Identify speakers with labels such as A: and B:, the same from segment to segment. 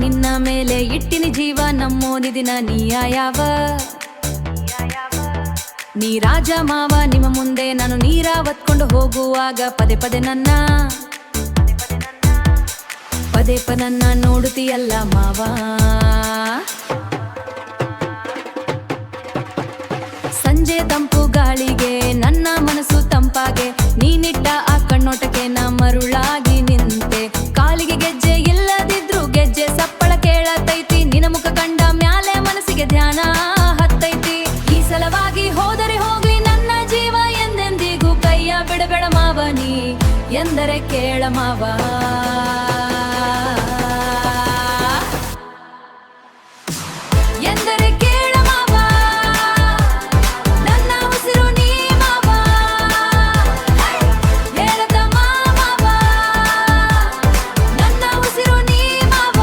A: ನಿನ್ನ ಮೇಲೆ ಇಟ್ಟಿನಿ ಜೀವ ನಮ್ಮೋದಿದಿನ ನೀಯಾವ ನೀ ರಾಜ ಮಾವ ನಿಮ್ಮ ಮುಂದೆ ನಾನು ನೀರ ಒತ್ಕೊಂಡು ಹೋಗುವಾಗ ಪದೇ ಪದೇ ನನ್ನ ನೋಡುತ್ತೀಯಲ್ಲ ಮಾವ ಸಂಜೆ ತಂಪು ಗಾಳಿಗೆ ನನ್ನ ಮನಸ್ಸು ತಂಪಾಗೆ ನೀನಿಟ್ಟ ಆ ಕಣ್ಣೋಟಕ್ಕೆ ನಾ ಮರುಳಾಗಿ ನಿಂತೆ ಕಾಲಿಗೆ ಗೆಜ್ಜೆ ಇಲ್ಲದಿದ್ರು ಗೆಜ್ಜೆ ಸಪ್ಪಳ ಕೇಳತೈತಿ ನಿನ್ನ ಮುಖ ಕಂಡ ಮ್ಯಾಲೆ ಮನಸ್ಸಿಗೆ ಧ್ಯಾನ ಹತ್ತೈತಿ ಈ ಸಲವಾಗಿ ಹೋದರೆ ಹೋಗ್ಲಿ ನನ್ನ ಜೀವ ಎಂದೆಂದಿಗೂ ಕೈಯ ಬಿಡಬೇಡ ಮಾವ ನೀ ಎಂದರೆ ಕೇಳ ಮಾವ ಎಂದರೆ ಕೇಳ ಮಾವ ನನ್ನ ಉಸಿರು ನೀ ಮಾವ ಹೇಳದ ಮಾವ ನನ್ನ ಉಸಿರು ನೀ ಮಾವ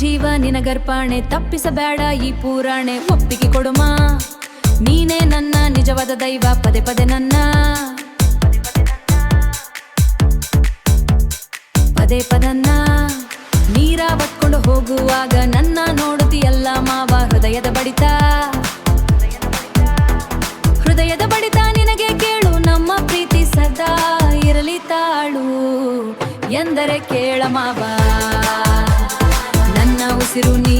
A: ಜೀವ ನಿನಗರ್ಪಣೆ ತಪ್ಪಿಸಬೇಡ ಈ ಪುರಾಣೆ ಒಪ್ಪಿಗೆ ಕೊಡುಮಾ ನೀನೇ ನನ್ನ ನಿಜವಾದ ದೈವ ಪದೇ ಪದೇ ಪದನ್ನ ನೀರ ಬತ್ಕೊಂಡು ಹೋಗುವಾಗ ನನ್ನ ನೋಡುತ್ತೀಯಲ್ಲ ಮಾವ ಹೃದಯದ ಬಡಿತ ನಿನಗೆ ಕೇಳು ನಮ್ಮ ಪ್ರೀತಿ ಸದಾ ಇರಲಿ ತಾಳು ಎಂದರೆ ಕೇಳ ಮಾವ ನನ್ನ ಉಸಿರು ನೀ